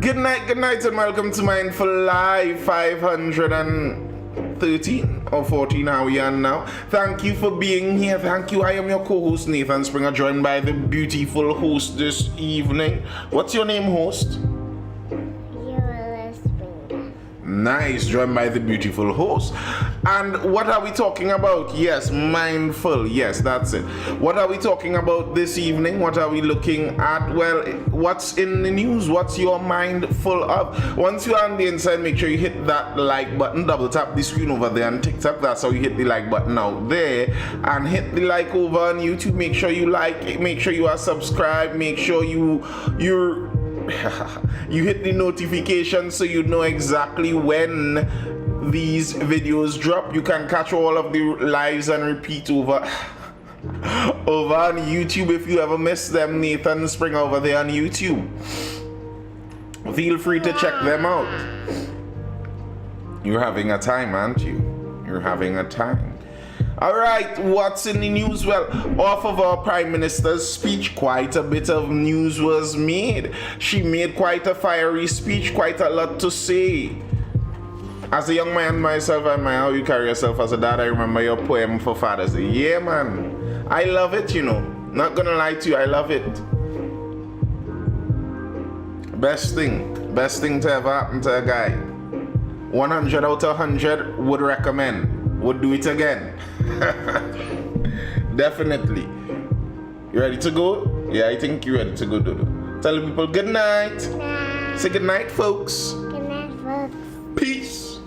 Good night, and welcome to Mindful Live 513 or 14. How we are now. Thank you for being here. Thank you. I am your co-host Nathan Springer, joined by the beautiful host this evening. What's your name, host? Nice, joined by the beautiful host. And what are we talking about? Yes, mindful. Yes, that's it. What are we talking about this evening? What are we looking at? Well, what's in the news? What's your mind full of? Once you're on the inside, make sure you hit that like button. Double tap the screen over there on TikTok. That's how you hit the like button out there. And hit the like over on YouTube. Make sure you like it. Make sure you are subscribed. Make sure you're you hit the notification so you know exactly when these videos drop. You can catch all of the lives and repeat over on YouTube if you ever miss them. Nathan Springer over there on YouTube. Feel free to check them out. You're having a time, aren't you? You're having a time. Alright, what's in the news? Well, off of our Prime Minister's speech, quite a bit of news was made. She made quite a fiery speech, quite a lot to say. As a young man myself, I admire how you carry yourself as a dad. I remember your poem for Father's Day. Yeah, man. I love it, you know. Not gonna lie to you, I love it. Best thing to ever happen to a guy. 100 out of 100 would recommend. Would do it again. Definitely. You ready to go? Yeah, I think you're ready to go, Dodo. Tell the people good night. Good night. Say good night, folks. Good night, folks. Peace.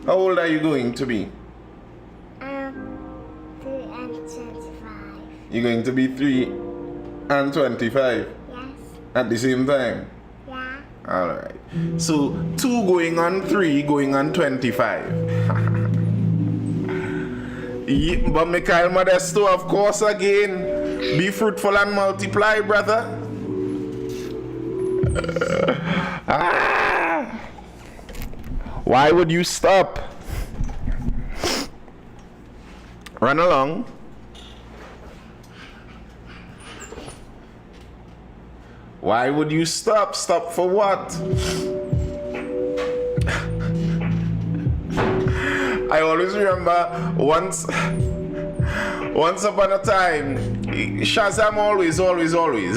How old are you going to be? 3 and 25. You're going to be 3 and 25? Yes. At the same time? Yeah. Alright. So 2 going on 3 going on 25. Yeah, but Mikhail Modesto, of course, again. Be fruitful and multiply, brother. Why would you stop? Run along. Why would you stop? Stop for what? I always remember once upon a time, Shazam always.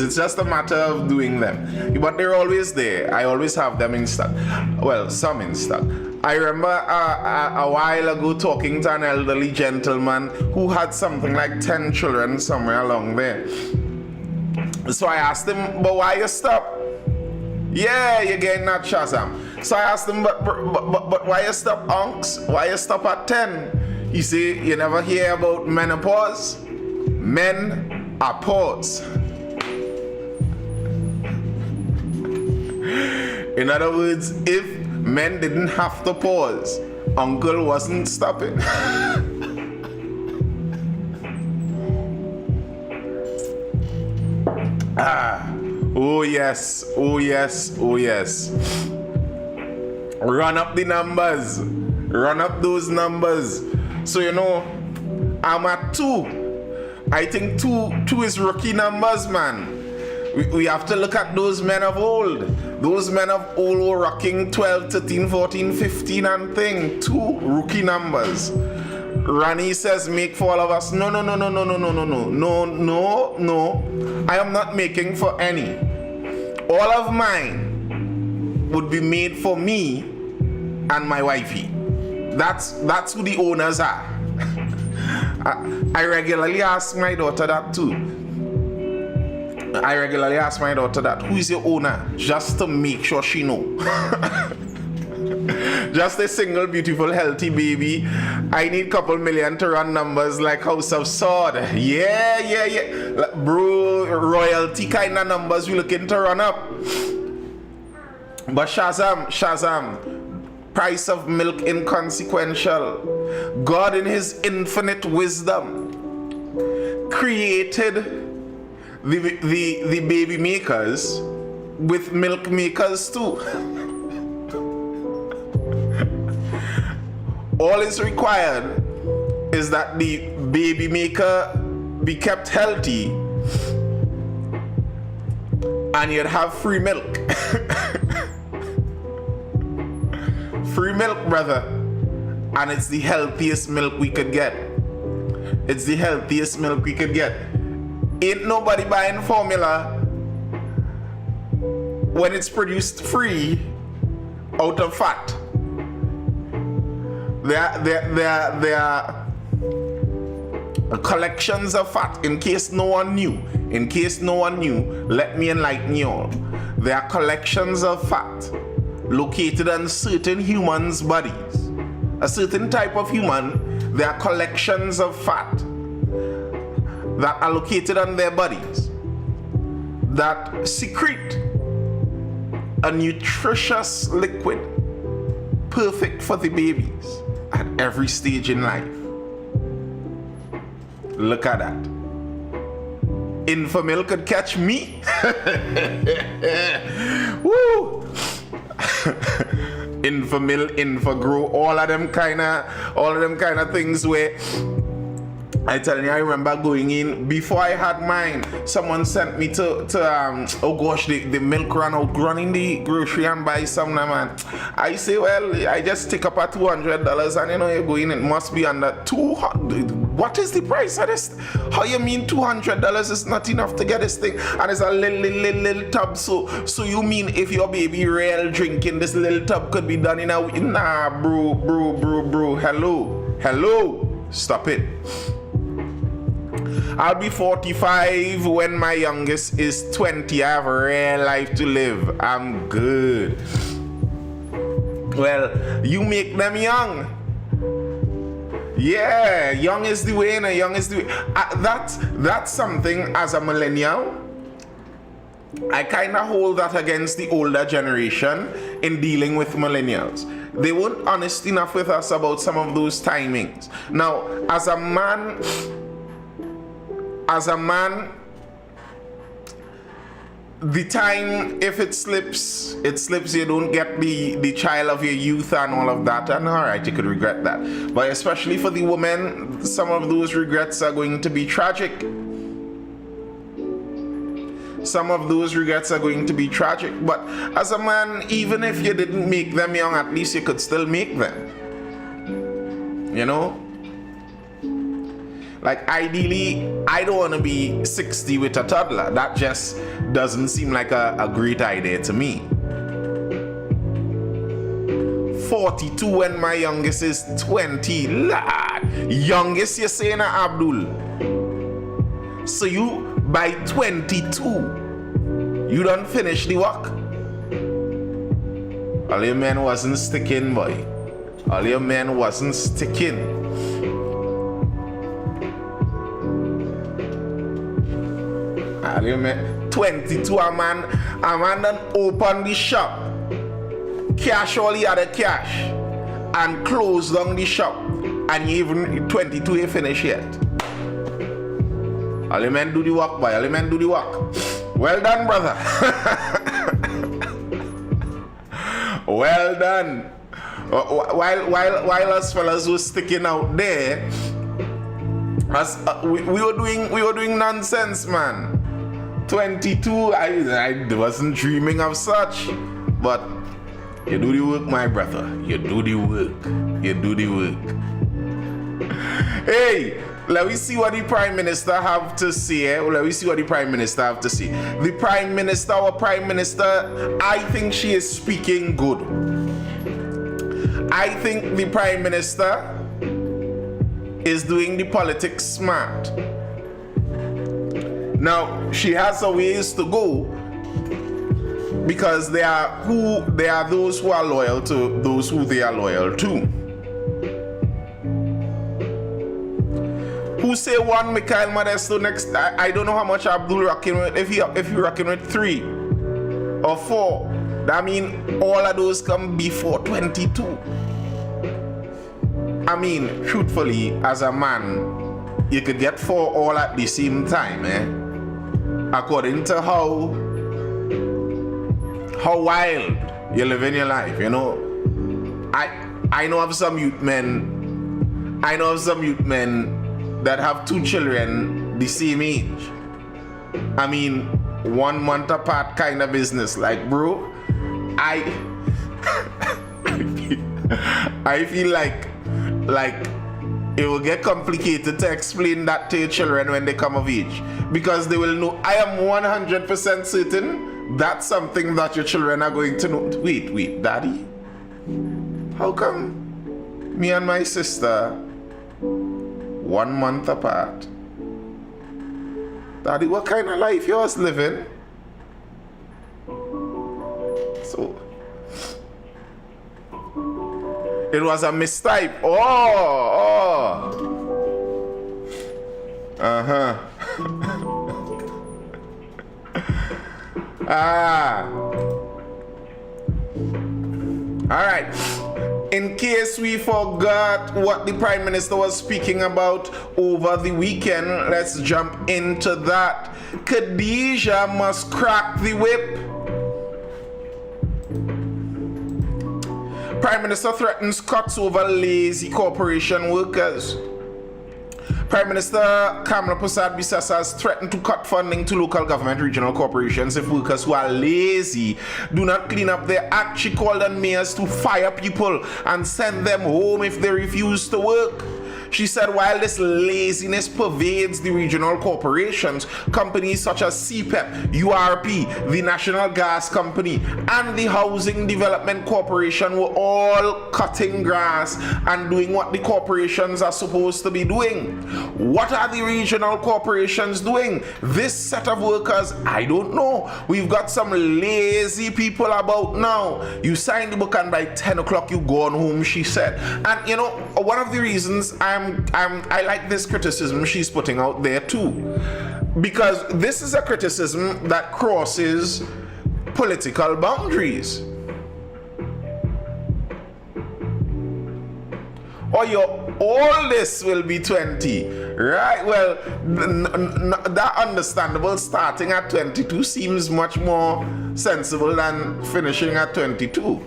It's just a matter of doing them. But they're always there. I always have them in stock. Well, some in stock. I remember a while ago talking to an elderly gentleman who had something like 10 children somewhere along there. So I asked him, but why you stop? Yeah, you're getting that Shazam. So I asked him, but why you stop, unks? Why you stop at 10? You see, you never hear about menopause? Men are pause. In other words, if men didn't have to pause, uncle wasn't stopping. Oh yes. Run up the numbers. Run up those numbers. So you know, I'm at 2. I think 2 is rookie numbers, man. We have to look at those men of old. Those men of old were rocking 12, 13, 14, 15 and thing. 2 rookie numbers. Rani says make for all of us. No. I am not making for any. All of mine would be made for me and my wifey. That's who the owners are. I regularly ask my daughter that too. Who is your owner? Just to make sure she know. Just a single, beautiful, healthy baby. I need couple million to run numbers like House of Sword. Yeah. Bro, royalty kind of numbers we looking to run up. But Shazam. Price of milk inconsequential. God in his infinite wisdom created the baby makers with milk makers too. All is required is that the baby maker be kept healthy and you'd have free milk. Free milk, brother. And it's the healthiest milk we could get. It's the healthiest milk we could get. Ain't nobody buying formula when it's produced free out of fat. There are collections of fat. In case no one knew, let me enlighten you all. There are collections of fat located on certain humans' bodies. A certain type of human, there are collections of fat that are located on their bodies that secrete a nutritious liquid perfect for the babies at every stage in life. Look at that. Infamil could catch me. Woo! Infamil, Infagrow, all of them kind of things where I tell you, I remember going in before I had mine. Someone sent me to oh gosh, the milk ran out. Run in the grocery and buy some, man. I say, well, I just take up at $200, and you know, you go in, it must be under $200. What is the price of this? How you mean $200 is not enough to get this thing? And it's a little tub. So you mean if your baby real drinking, this little tub could be done in a week? Nah, bro. Hello. Stop it. I'll be 45 when my youngest is 20. I have a real life to live. I'm good. Well, you make them young. Yeah, young is the way, and young is the way. That's something as a millennial. I kind of hold that against the older generation in dealing with millennials. They weren't honest enough with us about some of those timings. Now, as a man, the time, if it slips, you don't get the child of your youth and all of that, and alright, you could regret that. But especially for the woman, some of those regrets are going to be tragic. But as a man, even if you didn't make them young, at least you could still make them. You know? Like, ideally, I don't want to be 60 with a toddler. That just doesn't seem like a great idea to me. 42 when my youngest is 20. Lad, youngest you're saying, Abdul. So you, by 22, you done finish the work. All your men wasn't sticking, boy. All your men wasn't sticking. All your men, 22, a man done open the shop, cash all the other cash, and close down the shop, and you even 22 you finish yet. All your men do the work, boy. All your men do the work. Well done, brother. Well done. While us fellas were sticking out there, we were doing nonsense, man. 22, I wasn't dreaming of such, but you do the work, my brother. You do the work. Hey, let me see what the Prime Minister have to say. The Prime Minister, our Prime Minister, I think she is speaking good. I think the Prime Minister is doing the politics smart. Now, she has a ways to go, because there are those who are loyal to those who they are loyal to. Who say one Mikhail Modesto next? I don't know how much Abdul rocking with. If you rocking with 3 or 4, that mean all of those come before 22. I mean, truthfully, as a man, you could get 4 all at the same time, according to how wild you live in your life, you know. I know of some youth men that have 2 children the same age. I mean, 1 month apart kind of business. Like, bro, I feel like it will get complicated to explain that to your children when they come of age, because they will know. I am 100% certain that's something that your children are going to know. Wait, Daddy, how come me and my sister 1 month apart? Daddy, what kind of life you was living? So it was a mistype. All right. In case we forgot what the Prime Minister was speaking about over the weekend, let's jump into that. Khadija must crack the whip. Prime Minister threatens cuts over lazy corporation workers. Prime Minister Kamla Prasad Bisasa has threatened to cut funding to local government regional corporations if workers who are lazy do not clean up their act. She called on mayors to fire people and send them home if they refuse to work. She said while this laziness pervades the regional corporations, companies such as CPEP, URP, the National Gas Company, and the Housing Development Corporation were all cutting grass and doing what the corporations are supposed to be doing. What are the regional corporations doing? This set of workers, I don't know. We've got some lazy people about now. You sign the book and by 10 o'clock you go on home, she said. And you know, one of the reasons I like this criticism she's putting out there too, because this is a criticism that crosses political boundaries. Or your oldest will be 20, right? Well, that understandable. Starting at 22 seems much more sensible than finishing at 22.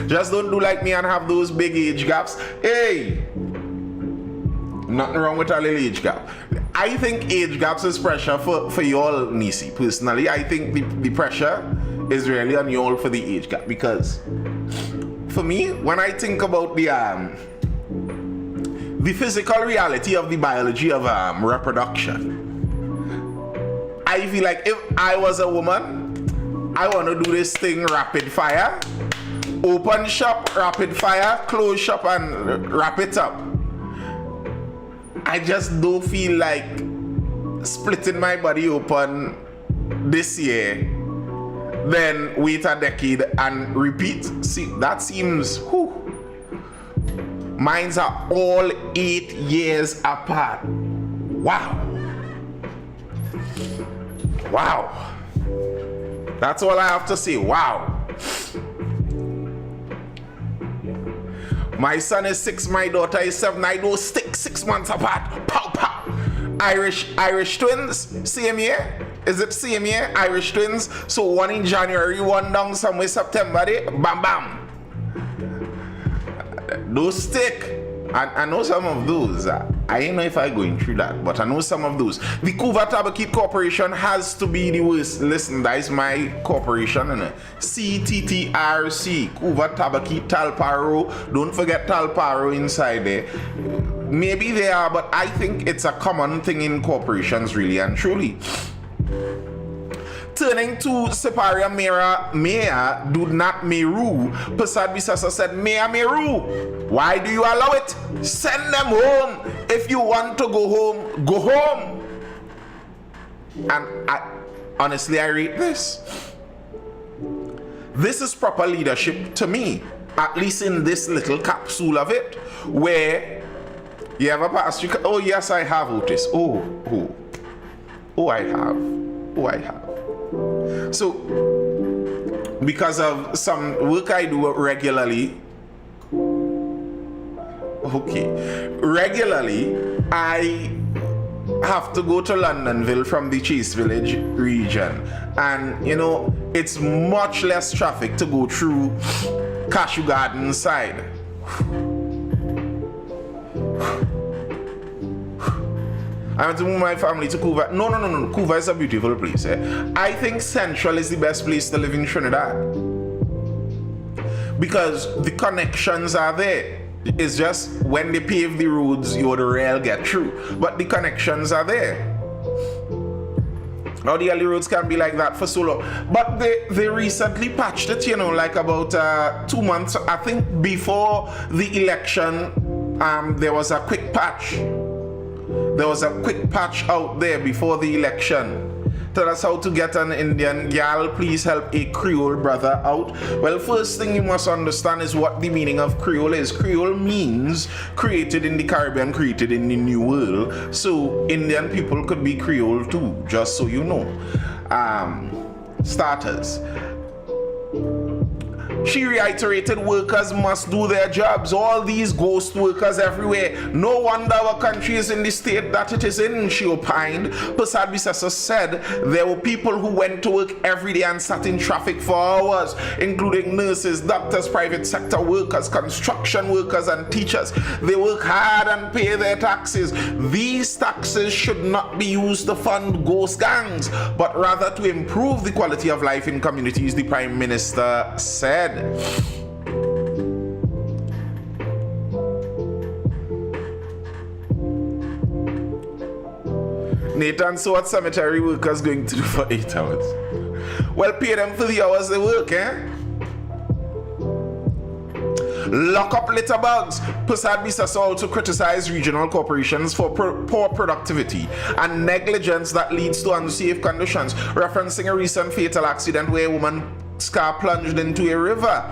Just don't do like me and have those big age gaps. Hey, nothing wrong with a little age gap. I think age gaps is pressure for y'all, Nisi. Personally, I think the pressure is really on y'all for the age gap, because for me, when I think about the physical reality of the biology of reproduction, I feel like if I was a woman, I want to do this thing rapid fire. Open shop, rapid fire, close shop, and wrap it up. I just don't feel like splitting my body open this year, then wait a decade and repeat. See, that seems, whew. Mines are all 8 years apart. Wow. That's all I have to say. Wow. My son is 6, my daughter is 7. I know 6 months apart. Pow pow. Irish twins, same year. Is it same year? Irish twins. So one in January, one down somewhere September. Bam bam. Those stick. I know some of those. I don't know if I'm going through that, but I know some of those. The Gov't Tabakit Corporation has to be the worst. Listen, that is my corporation. CTTRC, Gov't Tabakit Talparo. Don't forget Talparo inside there. Maybe they are, but I think it's a common thing in corporations, really and truly. Turning to Siparia Mayor Dudnat Meru, Prasad Bisasa said, Mayor Meru, why do you allow it? Send them home. If you want to go home, go home. And honestly, I rate this. This is proper leadership to me, at least in this little capsule of it, where you ever pass, oh yes, I have, Otis. Oh, I have. So, because of some work I do regularly, I have to go to Londonville from the Chase Village region, and you know, it's much less traffic to go through Cashew Garden side. I want to move my family to Cuba. No. Cuba is a beautiful place. I think Central is the best place to live in Trinidad. Because the connections are there. It's just when they pave the roads, you the rail get through. But the connections are there. Now the early roads can be like that for so long. But they recently patched it, like about 2 months, I think before the election, there was a quick patch. There was a quick patch out there before the election. Tell us how to get an Indian gal. Please help a Creole brother out. Well, first thing you must understand is what the meaning of Creole is. Creole means created in the Caribbean, created in the New World. So Indian people could be Creole too, just so you know. Starters. She reiterated workers must do their jobs. All these ghost workers everywhere. No wonder our country is in the state that it is in, she opined. Persad Bisasa said there were people who went to work every day and sat in traffic for hours, including nurses, doctors, private sector workers, construction workers, and teachers. They work hard and pay their taxes. These taxes should not be used to fund ghost gangs, but rather to improve the quality of life in communities, the Prime Minister said. Nathan, so what cemetery workers going to do for 8 hours? Well, pay them for the hours they work, Lock up litterbugs. Persad Bisasa also criticized regional corporations for poor productivity and negligence that leads to unsafe conditions, referencing a recent fatal accident where a woman's car plunged into a river.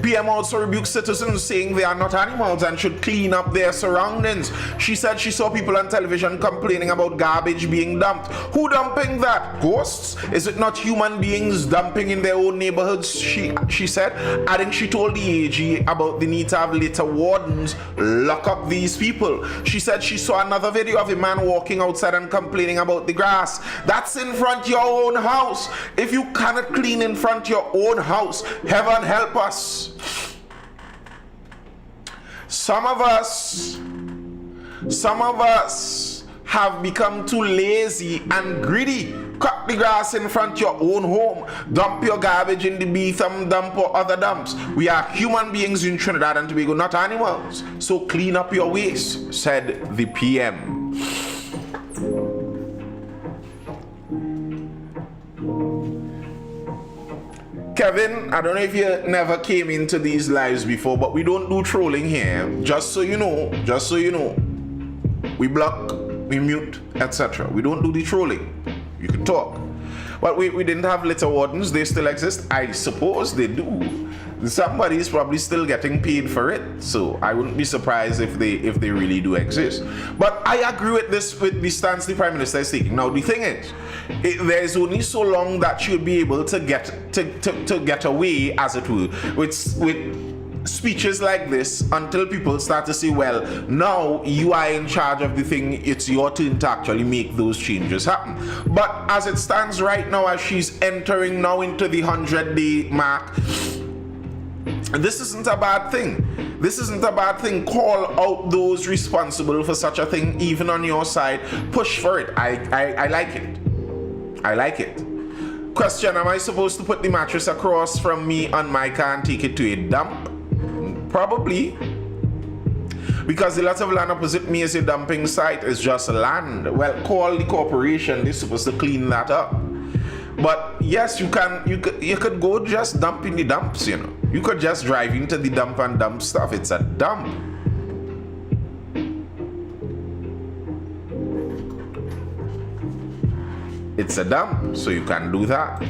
PM also rebuked citizens, saying they are not animals and should clean up their surroundings. She said she saw people on television complaining about garbage being dumped. Who dumping that? Ghosts? Is it not human beings dumping in their own neighborhoods? She said. Adding she told the AG about the need to have litter wardens lock up these people. She said she saw another video of a man walking outside and complaining about the grass. That's in front of your own house. If you cannot clean in front of your own house, heaven help us. Some of us have become too lazy and greedy. Cut the grass in front of your own home. Dump your garbage in the Beetham dump or other dumps. We are human beings in Trinidad and Tobago, not animals. So clean up your waste, said the PM. Kevin, I don't know if you never came into these lives before, but we don't do trolling here. Just so you know. We block, we mute, etc. We don't do the trolling. You can talk. But we didn't have litter wardens. They still exist. I suppose they do. Somebody's probably still getting paid for it. So I wouldn't be surprised if they really do exist. But I agree with the stance the Prime Minister is taking. Now the thing is, there's only so long that she'll be able to get away, as it were, with speeches like this until people start to say, well, now you are in charge of the thing, it's your turn to actually make those changes happen. But as it stands right now, as she's entering now into the 100-day mark, this isn't a bad thing. This isn't a bad thing. Call out those responsible for such a thing, even on your side. Push for it. I like it. I like it. Question, am I supposed to put the mattress across from me on my car and take it to a dump? Probably. Because the lot of land opposite me is a dumping site. It's just land. Well, call the corporation. They're supposed to clean that up. But yes, you could go just dump in the dumps, You could just drive into the dump and dump stuff. It's a dump. It's a dump, so you can do that.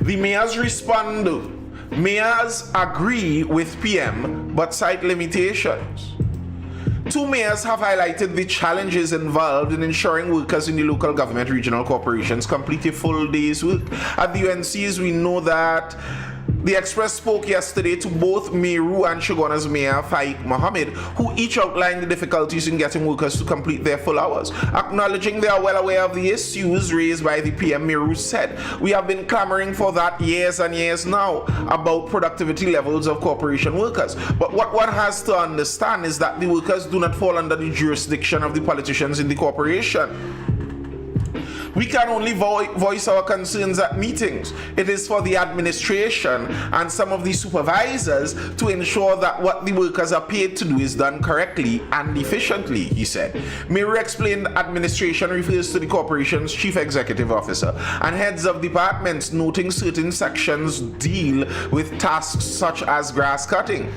The mayors respond. Mayors agree with PM, but cite limitations. Two mayors have highlighted the challenges involved in ensuring workers in the local government regional corporations complete a full day's work. At the UNCs, we know that The Express spoke yesterday to both Meru and Shoguna's Mayor Faik Mohammed, who each outlined the difficulties in getting workers to complete their full hours. Acknowledging they are well aware of the issues raised by the PM, Meru said, "We have been clamoring for that years and years now about productivity levels of corporation workers. But what one has to understand is that the workers do not fall under the jurisdiction of the politicians in the corporation. We can only voice our concerns at meetings. It is for the administration and some of the supervisors to ensure that what the workers are paid to do is done correctly and efficiently," he said. Meru explained administration refers to the corporation's chief executive officer and heads of departments, noting certain sections deal with tasks such as grass cutting.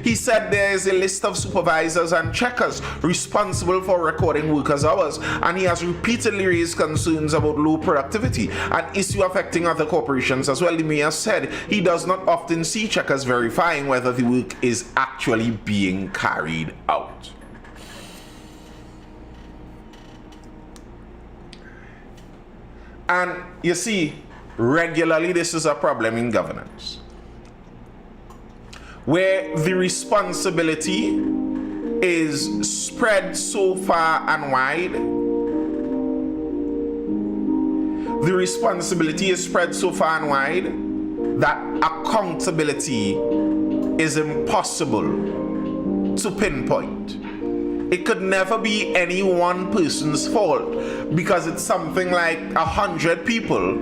He said there is a list of supervisors and checkers responsible for recording workers' hours, and he has repeatedly raised concerns about low productivity, an issue affecting other corporations as well. The mayor said he does not often see checkers verifying whether the work is actually being carried out. And you see, regularly this is a problem in governance, where the responsibility is spread so far and wide. The responsibility is spread so far and wide that accountability is impossible to pinpoint. It could never be any one person's fault because it's something like 100 people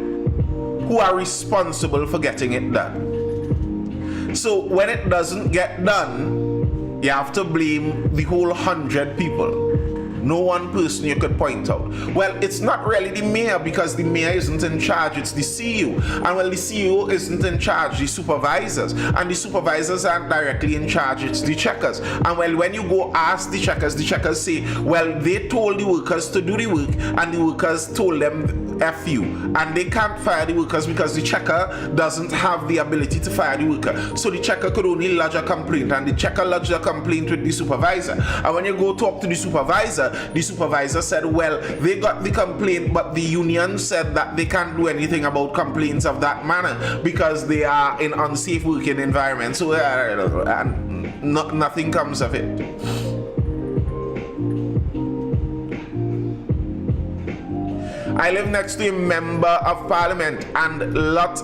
who are responsible for getting it done. So when it doesn't get done, you have to blame the whole 100 people. No one person you could point out. Well, it's not really the mayor because the mayor isn't in charge, it's the CEO. And well, the CEO isn't in charge, the supervisors. And the supervisors aren't directly in charge, it's the checkers. And well, when you go ask the checkers say, well, they told the workers to do the work and the workers told them F you. And they can't fire the workers because the checker doesn't have the ability to fire the worker. So the checker could only lodge a complaint, and the checker lodged a complaint with the supervisor. And when you go talk to the supervisor said, well, they got the complaint, but the union said that they can't do anything about complaints of that manner because they are in unsafe working environments. So nothing comes of it. I live next to a member of parliament, and lots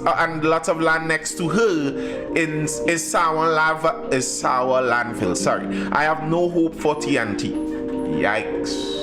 of land next to her is sour landfill. Sorry, I have no hope for TNT. Yikes.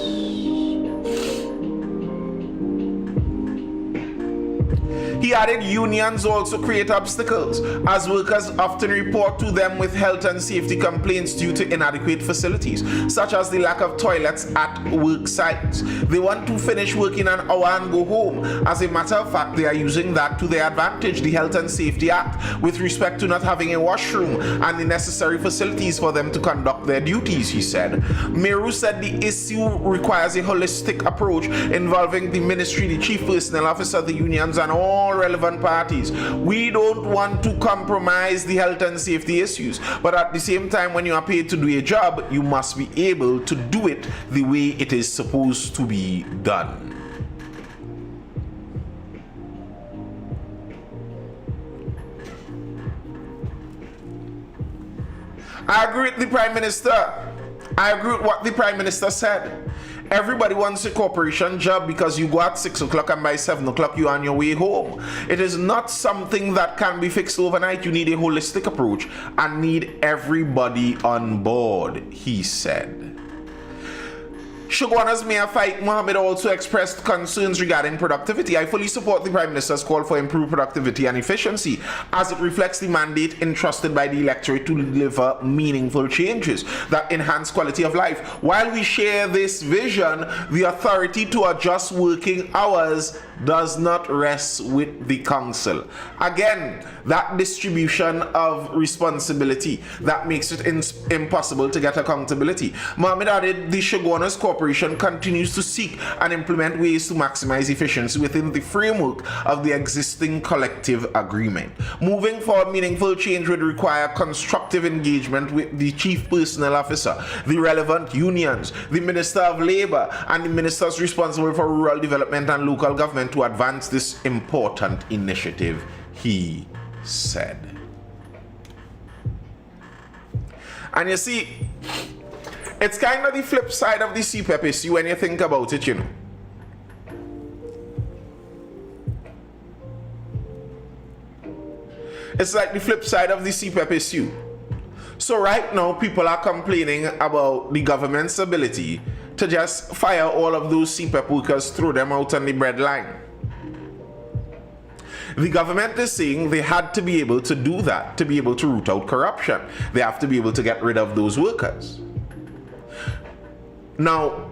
He added unions also create obstacles, as workers often report to them with health and safety complaints due to inadequate facilities, such as the lack of toilets at work sites. They want to finish working an hour and go home. As a matter of fact, they are using that to their advantage, the Health and Safety Act, with respect to not having a washroom and the necessary facilities for them to conduct their duties, he said. Meru said the issue requires a holistic approach involving the ministry, the chief personnel officer, the unions, and all relevant parties. We don't want to compromise the health and safety issues, but at the same time, when you are paid to do a job, you must be able to do it the way it is supposed to be done. I agree with the Prime Minister. I agree with what the Prime Minister said. Everybody wants a corporation job because you go at 6 o'clock and by 7 o'clock you're on your way home. It is not something that can be fixed overnight. You need a holistic approach and need everybody on board, he said. Shoguana's Mayor Faik Mohammed also expressed concerns regarding productivity. I fully support the Prime Minister's call for improved productivity and efficiency, as it reflects the mandate entrusted by the electorate to deliver meaningful changes that enhance quality of life. While we share this vision, the authority to adjust working hours does not rest with the council. Again, that distribution of responsibility that makes it impossible to get accountability. Mohammed added the Shoguana's corporation continues to seek and implement ways to maximize efficiency within the framework of the existing collective agreement. Moving forward, meaningful change would require constructive engagement with the chief personnel officer, the relevant unions, the Minister of Labour, and the ministers responsible for rural development and local government to advance this important initiative, he said. And you see, it's kind of the flip side of the CPEP issue when you think about it, you know. It's like the flip side of the CPEP issue. So right now, people are complaining about the government's ability to just fire all of those CPEP workers, throw them out on the bread line. The government is saying they had to be able to do that to be able to root out corruption. They have to be able to get rid of those workers. Now,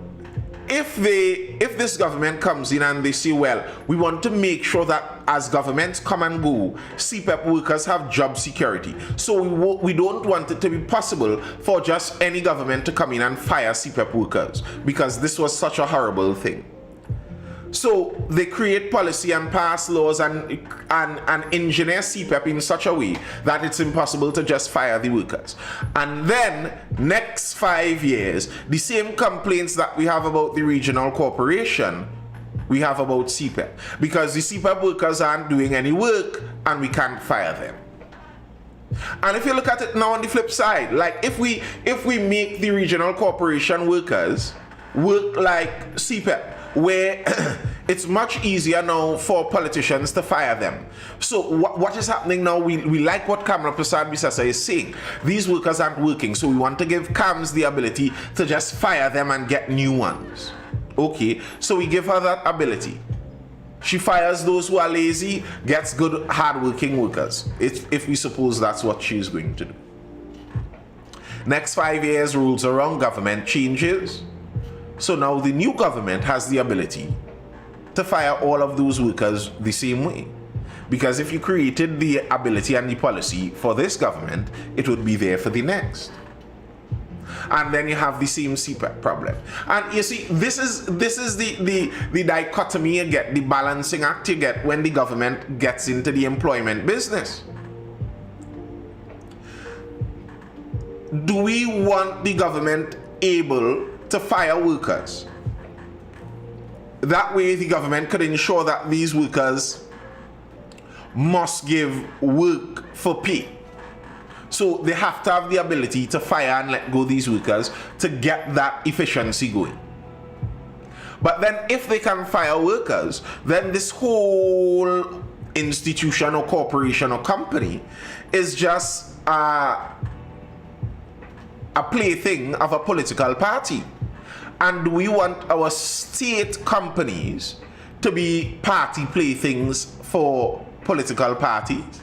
if this government comes in and they say, well, we want to make sure that as governments come and go, CPEP workers have job security. So we don't want it to be possible for just any government to come in and fire CPEP workers, because this was such a horrible thing. So they create policy and pass laws and engineer CPEP in such a way that it's impossible to just fire the workers. And then next 5 years, the same complaints that we have about the regional corporation, we have about CPEP, because the CPEP workers aren't doing any work and we can't fire them. And if you look at it now on the flip side, like if we make the regional corporation workers work like CPEP, where it's much easier now for politicians to fire them. So what is happening now? We like what Kamala Prasad Bisasa is saying. These workers aren't working, so we want to give CAMS the ability to just fire them and get new ones. Okay, so we give her that ability. She fires those who are lazy, gets good, hard-working workers. If we suppose that's what she's going to do. Next 5 years, rules around government changes. So now the new government has the ability to fire all of those workers the same way. Because if you created the ability and the policy for this government, it would be there for the next. And then you have the same CPEP problem. And you see, this is the dichotomy you get, the balancing act you get when the government gets into the employment business. Do we want the government able to fire workers? That way the government could ensure that these workers must give work for pay. So they have to have the ability to fire and let go these workers to get that efficiency going. But then if they can fire workers, then this whole institution or corporation or company is just a plaything of a political party. And we want our state companies to be party playthings for political parties?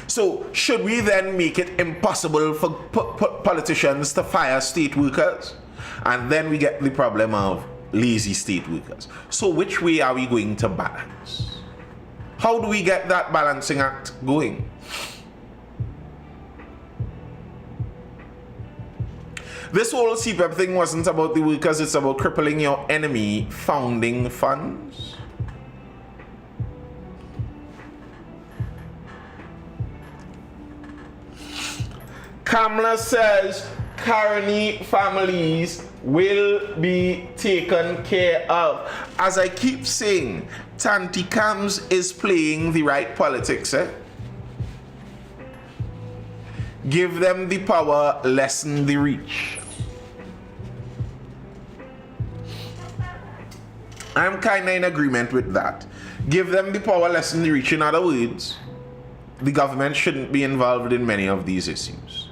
So should we then make it impossible for politicians to fire state workers? And then we get the problem of lazy state workers. So which way are we going to balance? How do we get that balancing act going? This whole CPEP thing wasn't about the workers, it's about crippling your enemy founding funds. Kamala says Karani families will be taken care of. As I keep saying, Tanti Kams is playing the right politics, eh? Give them the power, lessen the reach. I'm kind of in agreement with that. Give them the power, lessen the reach. In other words, the government shouldn't be involved in many of these issues.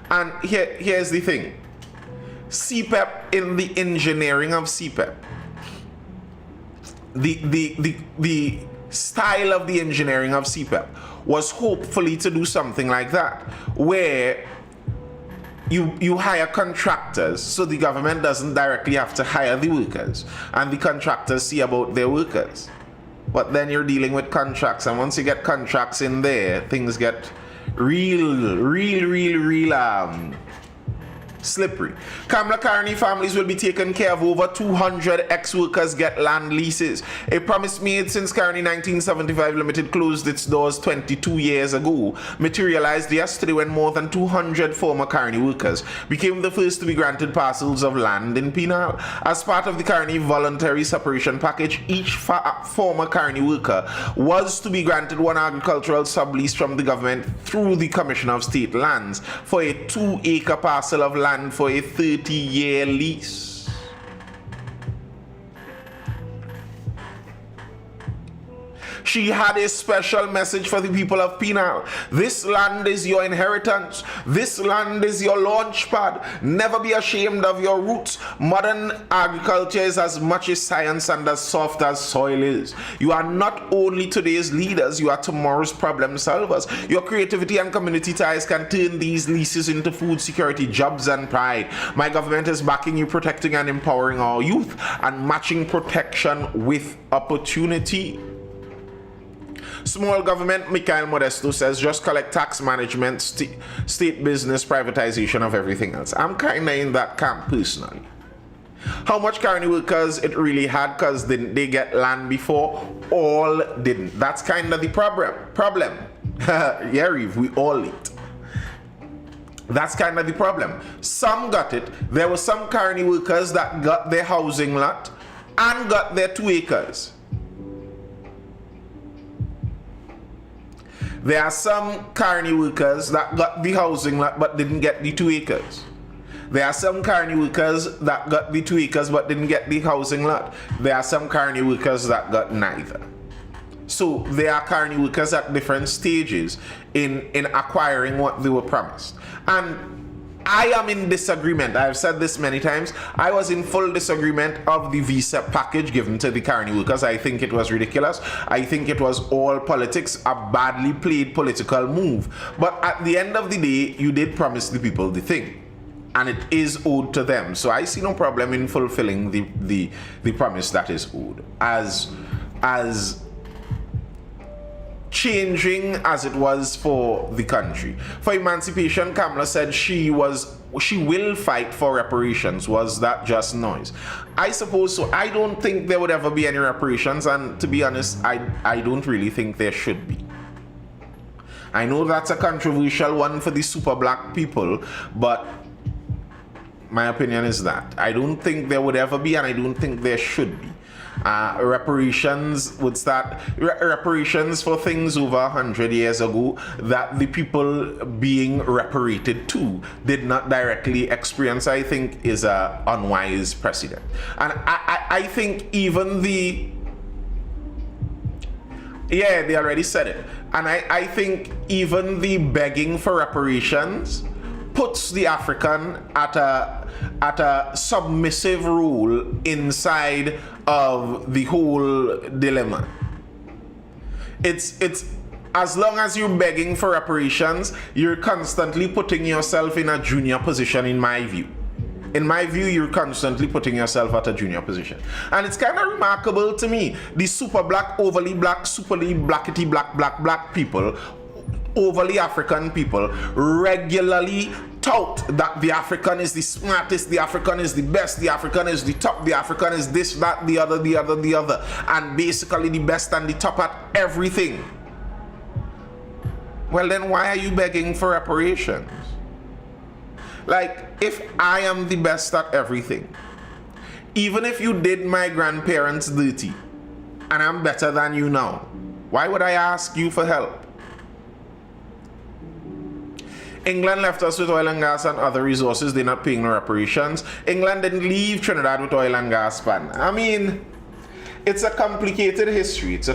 And here's the thing. CPEP, in the engineering of CPEP, the style of the engineering of CPEP was hopefully to do something like that, where you hire contractors, so the government doesn't directly have to hire the workers, and the contractors see about their workers. But then you're dealing with contracts, and once you get contracts in there, things get real slippery. Kamala Carney families will be taken care of. Over 200 ex-workers get land leases. A promise made since Carney 1975 Limited closed its doors 22 years ago materialized yesterday when more than 200 former Carney workers became the first to be granted parcels of land in Penal. As part of the Carney voluntary separation package, each former Carney worker was to be granted one agricultural sublease from the government through the Commissioner of State Lands for a 2-acre parcel of land for a 30-year lease. She had a special message for the people of Penal. This land is your inheritance. This land is your launch pad. Never be ashamed of your roots. Modern agriculture is as much as science and as soft as soil is. You are not only today's leaders, you are tomorrow's problem solvers. Your creativity and community ties can turn these leases into food security, jobs, and pride. My government is backing you, protecting and empowering our youth, and matching protection with opportunity. Small government, Mikhail Modesto says, just collect tax management, state business, privatization of everything else. I'm kind of in that camp personally. How much Carney workers it really had, because didn't they get land before? All didn't. That's kind of the problem. Yeah, Reeve, we all it. That's kind of the problem. Some got it. There were some Carney workers that got their housing lot and got their 2 acres. There are some Carney workers that got the housing lot but didn't get the 2 acres. There are some Carney workers that got the 2 acres but didn't get the housing lot. There are some Carney workers that got neither. So there are Carney workers at different stages in acquiring what they were promised. And I am in disagreement. I've said this many times. I was in full disagreement of the visa package given to the Carney workers. I think it was ridiculous. I think it was all politics, a badly played political move. But at the end of the day, you did promise the people the thing, and it is owed to them. So I see no problem in fulfilling the promise that is owed. As changing as it was for the country. For emancipation, Kamala said she will fight for reparations. Was that just noise? I suppose so. I don't think there would ever be any reparations, and to be honest, I don't really think there should be. I know that's a controversial one for the super black people, but my opinion is that I don't think there would ever be, and I don't think there should be. Reparations would start reparations for things over 100 years ago that the people being reparated to did not directly experience. I think is a unwise precedent, and I think even they already said it, and I think even the begging for reparations puts the African at a submissive role inside of the whole dilemma. It's as long as you're begging for reparations, you're constantly putting yourself in a junior position, in my view. In my view, you're constantly putting yourself at a junior position. And it's kind of remarkable to me, the super black, overly black, superly blackety black people, overly African people regularly tout that the African is the smartest, the African is the best, the African is the top, the African is this, that, the other, and basically the best and the top at everything. Well, then why are you begging for reparations? Like, if I am the best at everything, even if you did my grandparents dirty and I'm better than you now, why would I ask you for help? England left us with oil and gas and other resources. They're not paying no reparations. England didn't leave Trinidad with oil and gas pan. I mean, it's a complicated history. It's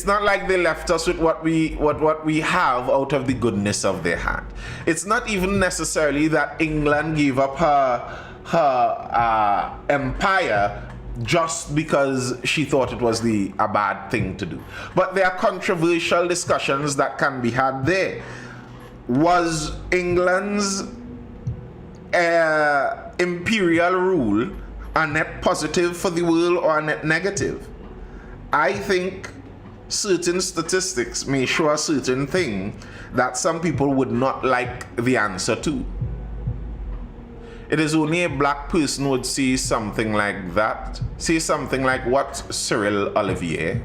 not like they left us with what we have out of the goodness of their hand. It's not even necessarily that England gave up her empire just because she thought it was a bad thing to do. But there are controversial discussions that can be had there. Was England's imperial rule a net positive for the world or a net negative? I think certain statistics may show a certain thing that some people would not like the answer to. It is only a black person who would say something like that. Say something like what Cyril Olivier?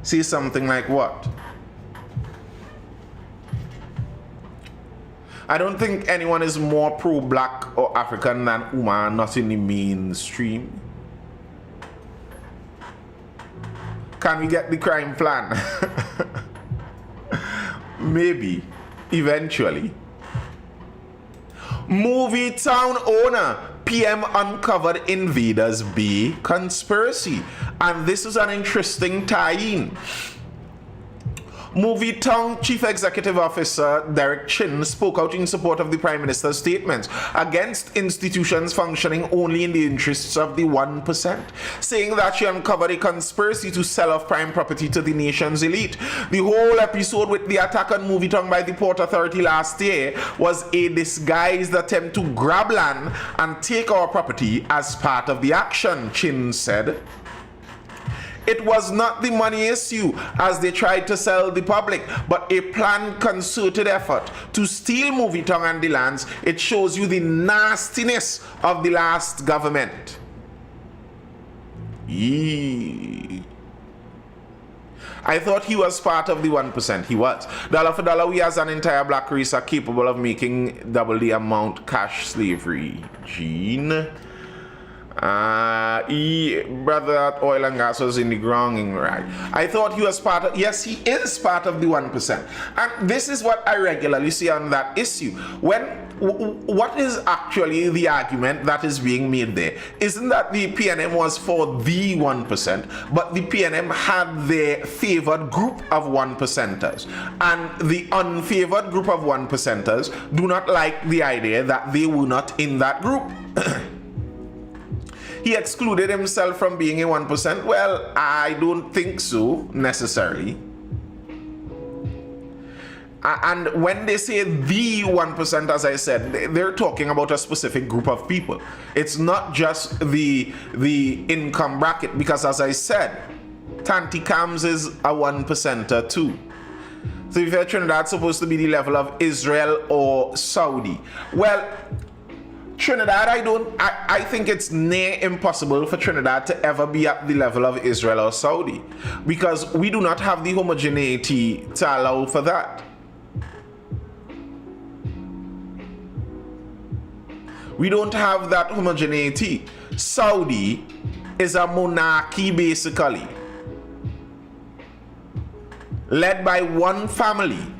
Say something like what? I don't think anyone is more pro-black or African than Umar, not in the mainstream. Can we get the crime plan? Maybe, eventually. Movie town owner, PM uncovered Invaders Bay conspiracy. And this is an interesting tie-in. Movie Town Chief Executive Officer Derek Chin spoke out in support of the Prime Minister's statements against institutions functioning only in the interests of the 1%, saying that she uncovered a conspiracy to sell off prime property to the nation's elite. The whole episode with the attack on Movie Town by the Port Authority last year was a disguised attempt to grab land and take our property as part of the action, Chin said. It was not the money issue as they tried to sell the public, but a planned concerted effort to steal Movie Town and the lands. It shows you the nastiness of the last government. I thought he was part of the 1%. He was. Dollar for dollar, we as an entire black race are capable of making double the amount cash slavery. Gene. Brother at oil and gas was in the grounding, right? I thought he was part of, yes, he is part of the 1%. And this is what I regularly see on that issue. What is actually the argument that is being made there? Isn't that the PNM was for the 1%, but the PNM had their favored group of 1%ers. And the unfavored group of 1%ers do not like the idea that they were not in that group. He excluded himself from being a 1%. Well, I don't think so, necessarily. And when they say the 1%, as I said, they're talking about a specific group of people. It's not just the income bracket, because as I said, Tanti Cams is a 1%er too. So if you're Trinidad, supposed to be the level of Israel or Saudi. Well, Trinidad, I think it's near impossible for Trinidad to ever be at the level of Israel or Saudi, because we do not have the homogeneity to allow for that. We don't have that homogeneity. Saudi is a monarchy basically, led by one family.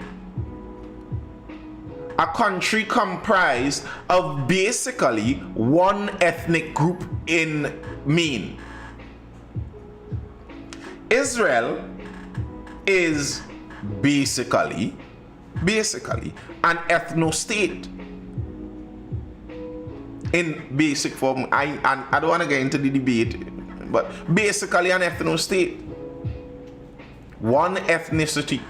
A country comprised of basically one ethnic group in main. Israel is basically an ethno-state in basic form. I don't want to get into the debate, but basically an ethno-state. One ethnicity.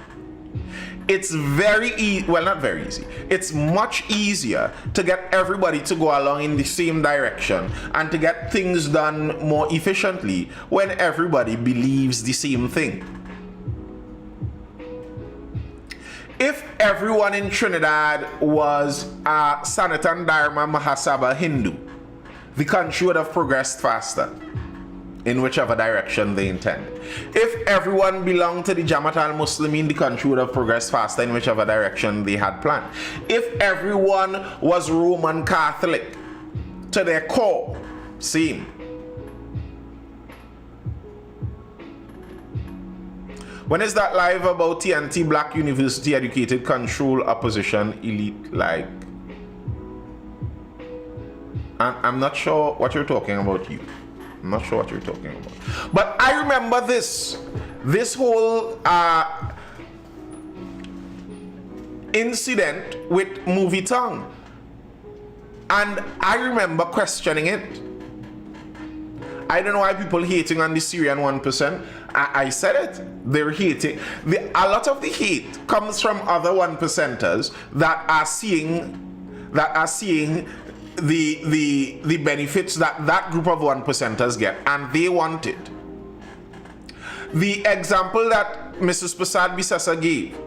It's not very easy. It's much easier to get everybody to go along in the same direction and to get things done more efficiently when everybody believes the same thing. If everyone in Trinidad was a Sanatan Dharma Mahasabha Hindu, the country would have progressed faster in whichever direction they intend. If everyone belonged to the Jamaat al-Muslimin, the country would have progressed faster in whichever direction they had planned. If everyone was Roman Catholic to their core, same. When is that live about TNT Black University educated control opposition elite like? I'm not sure what you're talking about, you. I'm not sure what you're talking about. But I remember this whole incident with Movie Town. And I remember questioning it. I don't know why people hating on the Syrian 1%. I said it. They're hating. A lot of the hate comes from other 1%ers that are seeing the benefits that group of 1%ers get, and they want it. The example that Mrs. Prasad Bisasa gave,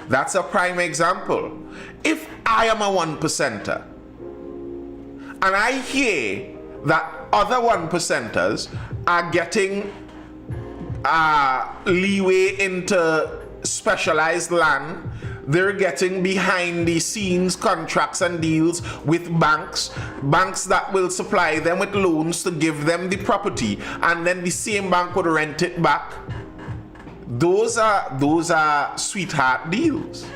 that's a prime example. If I am a 1%er and I hear that other 1%ers are getting leeway into specialized land, they're getting behind the scenes contracts and deals with banks that will supply them with loans to give them the property, and then the same bank would rent it back. Those are sweetheart deals.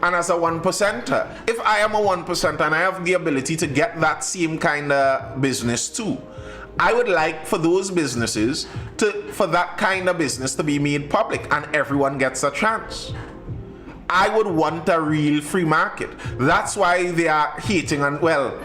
And as a 1%er, if I am a 1% and I have the ability to get that same kind of business too, I would like for those businesses for that kind of business to be made public and everyone gets a chance. I would want a real free market. That's why they are hating on, well,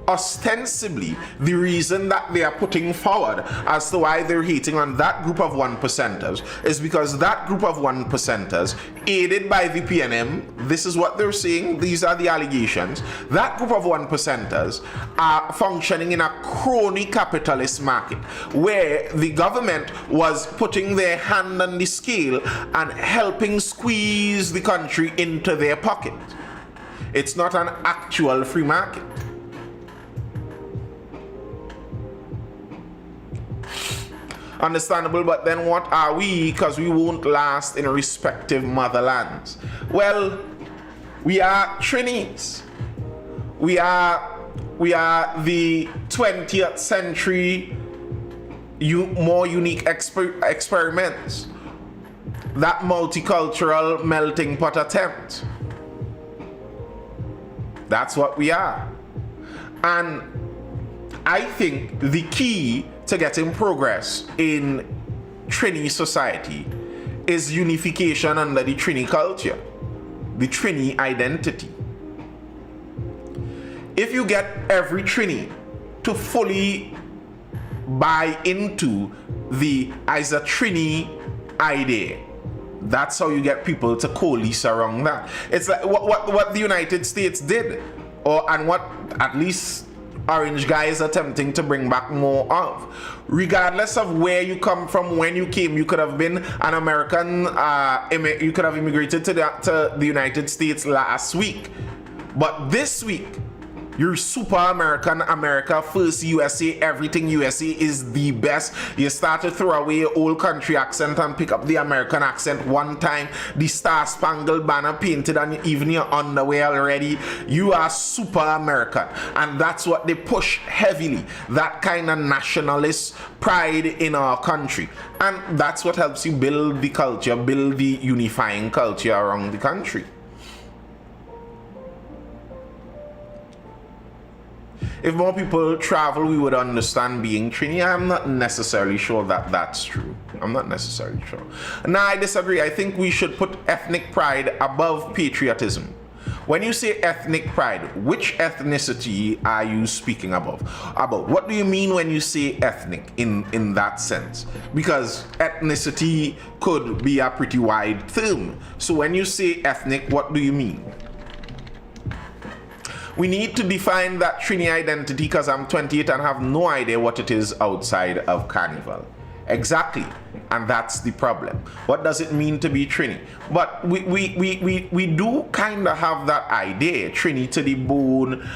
ostensibly, the reason that they are putting forward as to why they're hating on that group of 1%ers is because that group of 1%ers, aided by the PNM, this is what they're saying, these are the allegations, that group of 1%ers are functioning in a crony capitalist market where the government was putting their hand on the scale and helping squeeze the country into their pocket. It's not an actual free market. Understandable, but then what are we? Because we won't last in respective motherlands. Well, we are Trinis. We are the 20th century more unique experiments. That multicultural melting pot attempt. That's what we are. And I think the key to getting progress in Trini society is unification under the Trini culture, the Trini identity. If you get every Trini to fully buy into the as a Trini idea, that's how you get people to coalesce around that. It's like what the United States did, and what at least Orange guy is attempting to bring back more of. Regardless of where you come from, when you came, you could have been an American, you could have immigrated to the United States last week. But this week, you're super American, America first, USA, everything USA is the best. You start to throw away your old country accent and pick up the American accent one time. The Star Spangled Banner painted on even your underwear already. You are super American. And that's what they push heavily. That kind of nationalist pride in our country. And that's what helps you build the culture, build the unifying culture around the country. If more people travel, we would understand being Trini. I'm not necessarily sure that that's true. I'm not necessarily sure. Now, I disagree. I think we should put ethnic pride above patriotism. When you say ethnic pride, which ethnicity are you speaking about? What do you mean when you say ethnic in that sense? Because ethnicity could be a pretty wide term. So when you say ethnic, what do you mean? We need to define that Trini identity because I'm 28 and have no idea what it is outside of Carnival. Exactly. And that's the problem. What does it mean to be Trini? But we do kind of have that idea. Trini to the bone,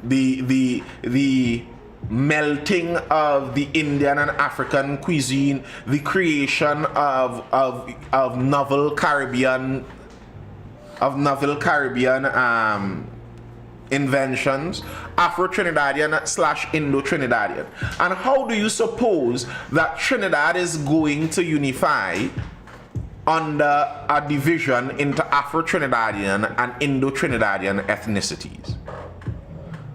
the melting of the Indian and African cuisine, the creation of novel Caribbean inventions, Afro-Trinidadian / Indo-Trinidadian. And how do you suppose that Trinidad is going to unify under a division into Afro-Trinidadian and Indo-Trinidadian ethnicities?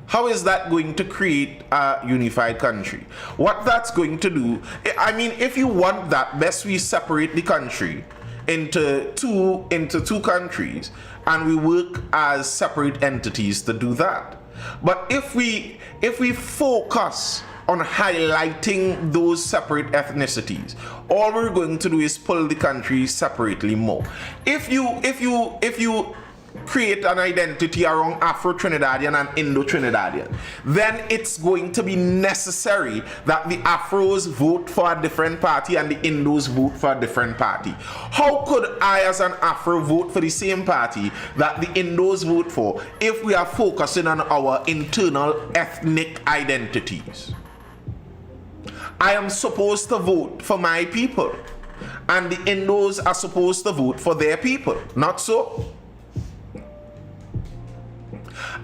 How is that going to create a unified country? What that's going to do, I mean, if you want that, best we separate the country into two countries and we work as separate entities to do that. But if we focus on highlighting those separate ethnicities, all we're going to do is pull the country separately more. If you create an identity around Afro-Trinidadian and Indo-Trinidadian, then it's going to be necessary that the Afros vote for a different party and the Indos vote for a different party. How could I as an Afro vote for the same party that the Indos vote for if we are focusing on our internal ethnic identities? I am supposed to vote for my people, and the Indos are supposed to vote for their people, not so?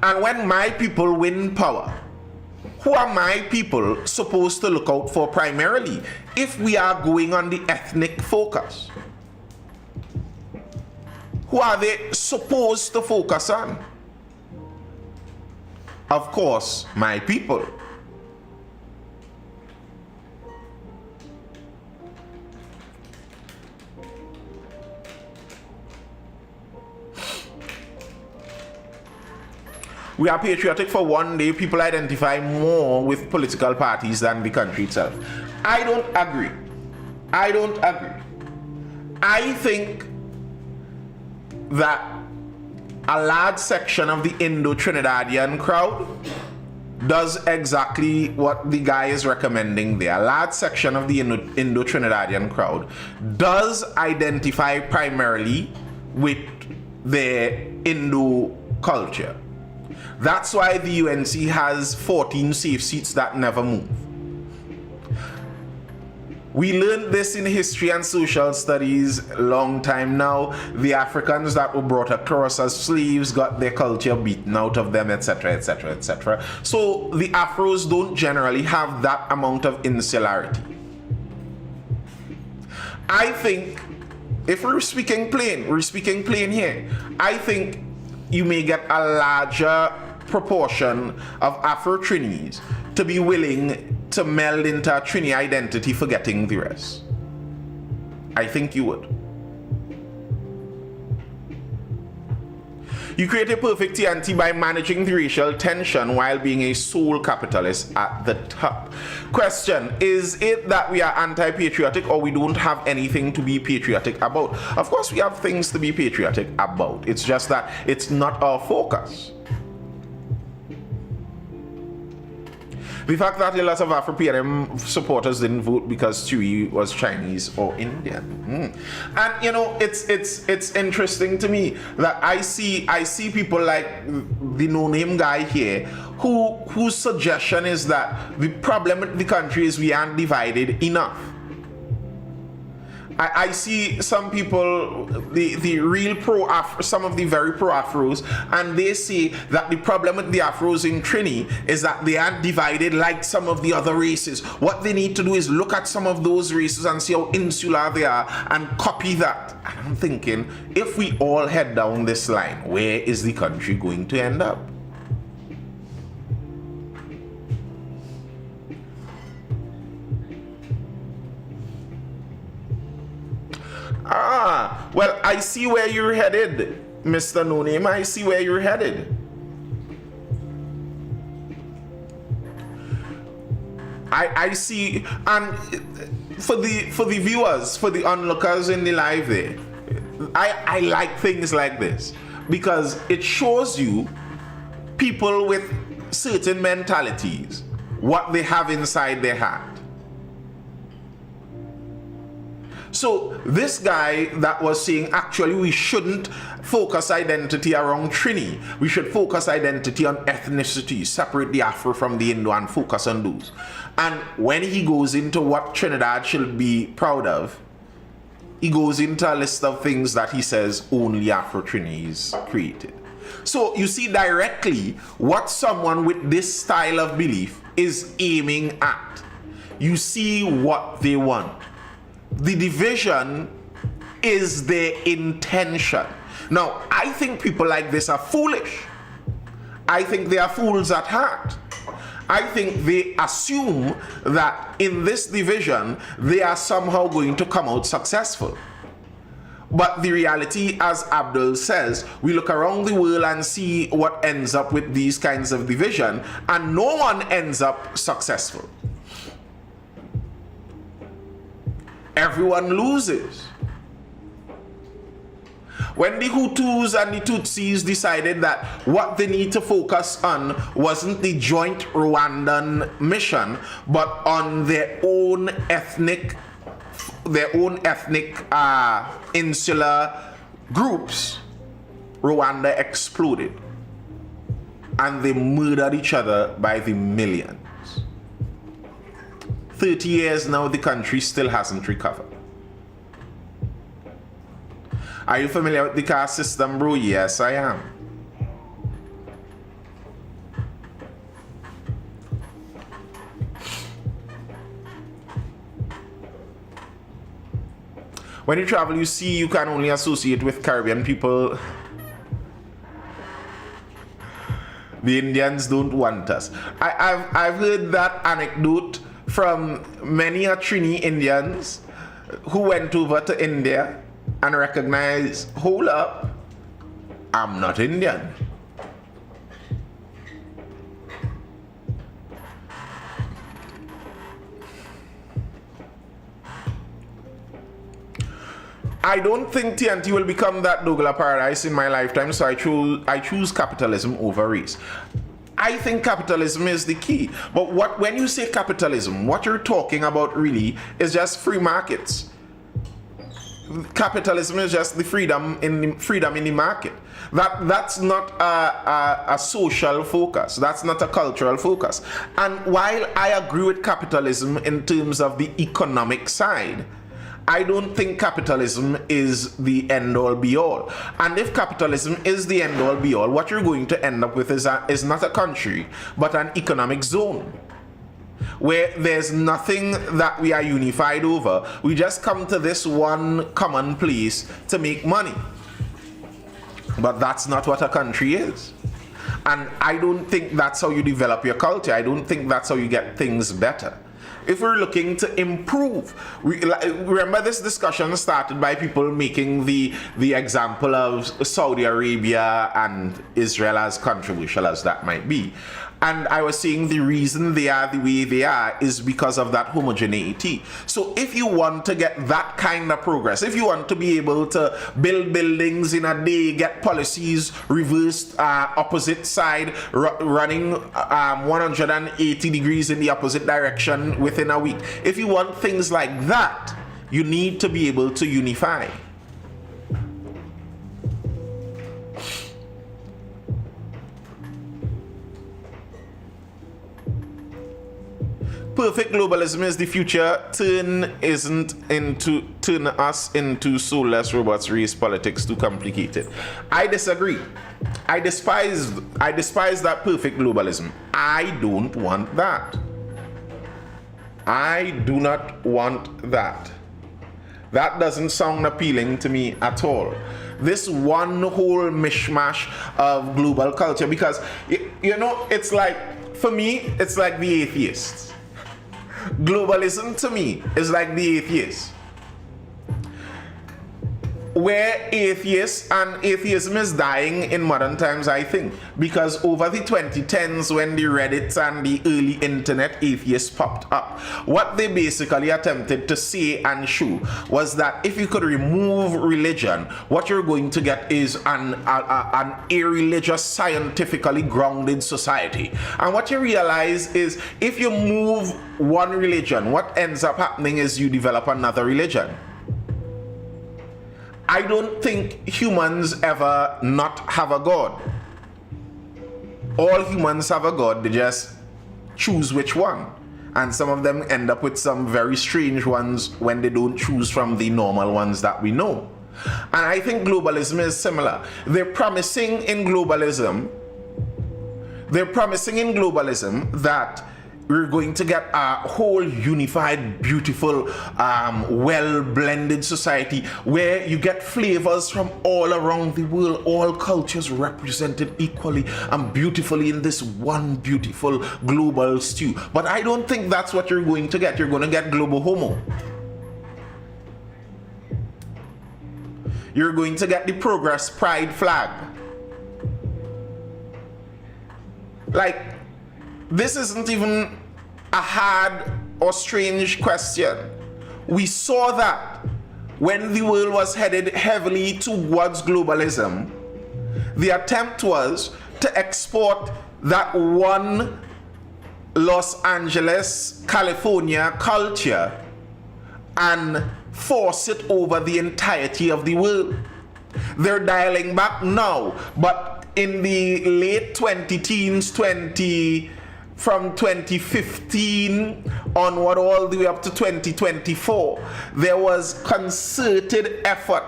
And when my people win power, who are my people supposed to look out for primarily if we are going on the ethnic focus? Who are they supposed to focus on? Of course, my people. We are patriotic for one day. People identify more with political parties than the country itself. I don't agree. I don't agree. I think that a large section of the Indo-Trinidadian crowd does exactly what the guy is recommending there. A large section of the Indo-Trinidadian crowd does identify primarily with their Indo culture. That's why the UNC has 14 safe seats that never move. We learned this in history and social studies a long time now. The Africans that were brought across as slaves got their culture beaten out of them, etc., etc., etc. So the Afros don't generally have that amount of insularity. I think, if we're speaking plain here, I think you may get a larger proportion of Afro-Trinis to be willing to meld into a Trini identity, forgetting the rest. I think you would. You create a perfect TNT by managing the racial tension while being a sole capitalist at the top. Question, is it that we are anti-patriotic or we don't have anything to be patriotic about? Of course we have things to be patriotic about. It's just that it's not our focus. The fact that a lot of Afro-PNM supporters didn't vote because Trini was Chinese or Indian. And you know, it's interesting to me that I see people like the no-name guy here whose suggestion is that the problem with the country is we aren't divided enough. I see some people, the real pro-Afro, some of the very pro-Afros, and they say that the problem with the Afros in Trini is that they aren't divided like some of the other races. What they need to do is look at some of those races and see how insular they are and copy that. And I'm thinking, if we all head down this line, where is the country going to end up? Well, I see where you're headed, Mr. No Name. I see where you're headed. I see, and for the viewers, for the onlookers in the live there, I like things like this because it shows you people with certain mentalities, what they have inside their heart. So this guy that was saying actually we shouldn't focus identity around Trini, we should focus identity on ethnicity, separate the Afro from the Indo and focus on those. And when he goes into what Trinidad should be proud of, he goes into a list of things that he says only Afro-Trinis created. So you see directly what someone with this style of belief is aiming at. You see what they want. The division is their intention. Now, I think people like this are foolish. I think they are fools at heart. I think they assume that in this division, they are somehow going to come out successful. But the reality, as Abdul says, we look around the world and see what ends up with these kinds of division, and no one ends up successful. Everyone loses. When the Hutus and the Tutsis decided that what they need to focus on wasn't the joint Rwandan mission, but on their own ethnic insular groups, Rwanda exploded. And they murdered each other by the millions. 30 years now, the country still hasn't recovered. Are you familiar with the caste system, bro? Yes, I am. When you travel, you see you can only associate with Caribbean people. The Indians don't want us. I've heard that anecdote from many a Trini Indians who went over to India and recognized, hold up, I'm not Indian. I don't think TNT will become that Douglas paradise in my lifetime, so I choose capitalism over race. I think capitalism is the key. But when you say capitalism, what you're talking about really is just free markets. Capitalism is just the freedom in the market. That's not a social focus. That's not a cultural focus. And while I agree with capitalism in terms of the economic side, I don't think capitalism is the end-all be-all. And if capitalism is the end-all be-all, what you're going to end up with is not a country, but an economic zone, where there's nothing that we are unified over. We just come to this one common place to make money. But that's not what a country is. And I don't think that's how you develop your culture. I don't think that's how you get things better. If we're looking to improve, remember this discussion started by people making the example of Saudi Arabia and Israel, as controversial as that might be. And I was saying the reason they are the way they are is because of that homogeneity. So if you want to get that kind of progress, if you want to be able to build buildings in a day, get policies reversed, opposite side, running 180 degrees in the opposite direction within a week, if you want things like that, you need to be able to unify. Perfect globalism is the future. Turn us into soulless robots. Race politics too complicated. I disagree. I despise that perfect globalism. I don't want that. I do not want that. That doesn't sound appealing to me at all. This one whole mishmash of global culture, because it's like, for me, it's like the atheists. Globalism to me is like the atheists, where atheists and atheism is dying in modern times, I think, because over the 2010s, when the Reddits and the early internet atheists popped up, what they basically attempted to say and show was that if you could remove religion, what you're going to get is an irreligious, scientifically grounded society. And what you realize is if you move one religion, what ends up happening is you develop another religion. I don't think humans ever not have a God. All humans have a God, they just choose which one. And some of them end up with some very strange ones when they don't choose from the normal ones that we know. And I think globalism is similar. They're promising in globalism that we're going to get a whole unified, beautiful, well-blended society where you get flavors from all around the world, all cultures represented equally and beautifully in this one beautiful global stew. But I don't think that's what you're going to get. You're going to get global homo. You're going to get the progress pride flag. Like, this isn't even a hard or strange question. We saw that when the world was headed heavily towards globalism, the attempt was to export that one Los Angeles, California culture and force it over the entirety of the world. They're dialing back now, but in the late 20-teens, from 2015 onward all the way up to 2024, there was concerted effort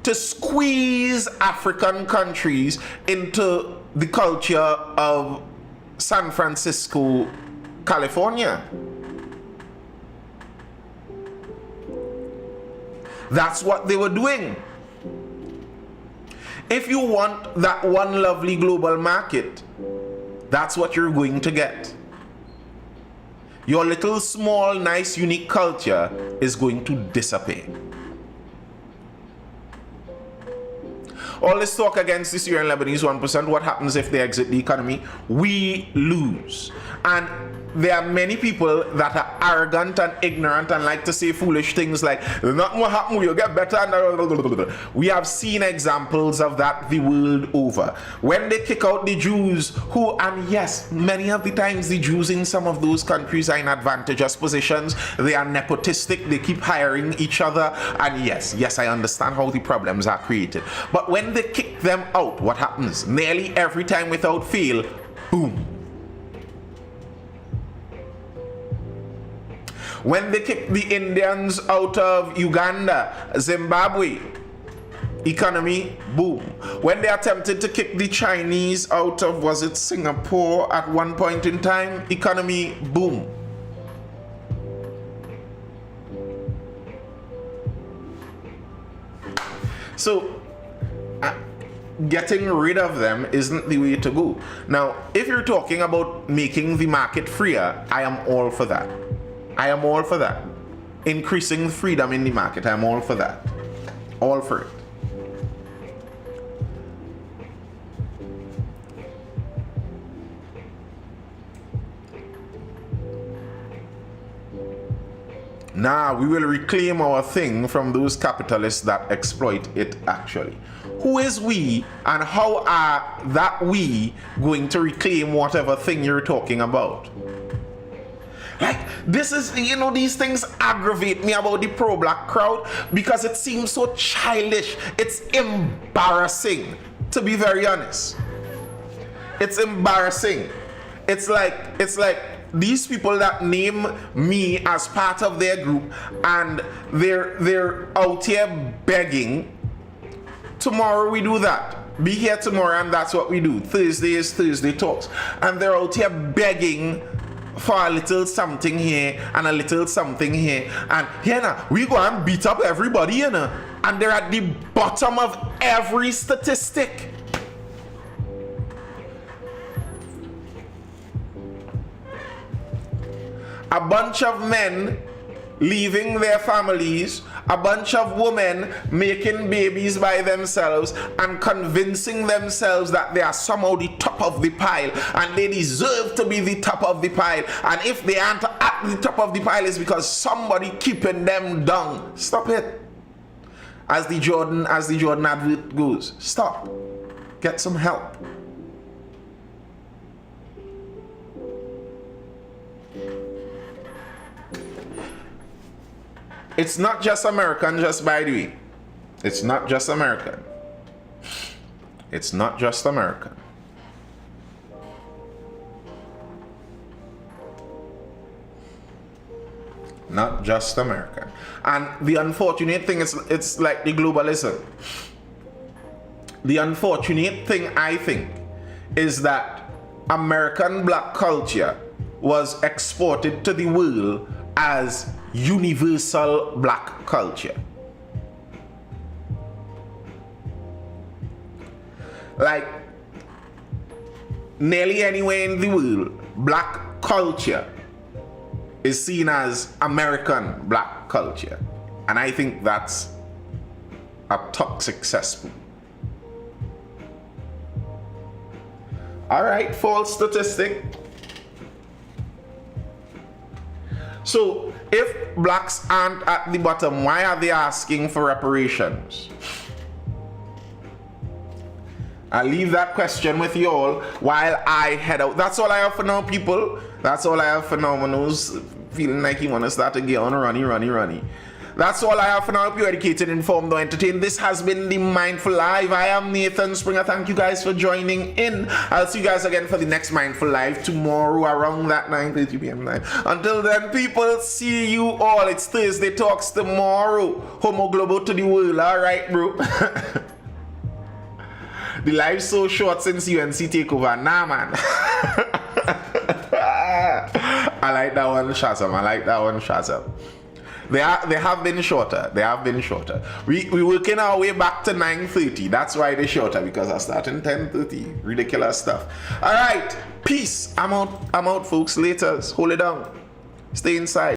to squeeze African countries into the culture of San Francisco, California. That's what they were doing. If you want that one lovely global market, that's what you're going to get. Your little, small, nice, unique culture is going to disappear. All this talk against the Syrian Lebanese 1%, what happens if they exit the economy? We lose. And there are many people that are arrogant and ignorant and like to say foolish things like, nothing will happen, you'll get better. We have seen examples of that the world over. When they kick out the Jews, and yes, many of the times the Jews in some of those countries are in advantageous positions. They are nepotistic, they keep hiring each other. And yes, I understand how the problems are created. But when they kick them out, what happens? Nearly every time without fail, boom. When they kicked the Indians out of Uganda, Zimbabwe, economy, boom. When they attempted to kick the Chinese out of, was it Singapore at one point in time, economy, boom. So, getting rid of them isn't the way to go. Now, if you're talking about making the market freer, I am all for that. I am all for that. Increasing freedom in the market, I am all for that. All for it. Now we will reclaim our thing from those capitalists that exploit it actually. Who is we and how are that we going to reclaim whatever thing you're talking about? Like, this is, these things aggravate me about the pro-black crowd because it seems so childish. It's embarrassing, to be very honest. It's embarrassing. It's like these people that name me as part of their group and they're out here begging. Tomorrow we do that. Be here tomorrow and that's what we do. Thursday is Thursday Talks. And they're out here begging for a little something here and a little something here, and we go and beat up everybody, and they're at the bottom of every statistic. A bunch of men leaving their families, a bunch of women making babies by themselves and convincing themselves that they are somehow the top of the pile and they deserve to be the top of the pile, and if they aren't at the top of the pile it's because somebody keeping them down. Stop it. As the Jordan advert goes, stop. Get some help. It's not just American, just by the way. It's not just American. It's not just American. Not just American. And the unfortunate thing is, it's like the globalism. The unfortunate thing, I think, is that American black culture was exported to the world as universal black culture. Like, nearly anywhere in the world, black culture is seen as American black culture. And I think that's a toxic cesspool. All right, false statistic. So if blacks aren't at the bottom, why are they asking for reparations? I'll leave that question with you all while I head out. That's all I have for now, people. That's all I have for now. Man who's feeling like you want to start to get on runny. That's all I have for now. I hope you're educated, informed, or entertained. This has been the Mindful Live. I am Nathan Springer. Thank you guys for joining in. I'll see you guys again for the next Mindful Live tomorrow around that 9:30 p.m. time. Until then, people, see you all. It's Thursday Talks tomorrow. Homo Globo to the world. All right, bro. The live's so short since UNC takeover. Nah, man. I like that one, Shazam. They have been shorter. We working our way back to 9:30. That's why they're shorter, because I start in 10:30. Ridiculous stuff. All right, peace. I'm out, folks. Laters. Hold it down. Stay inside.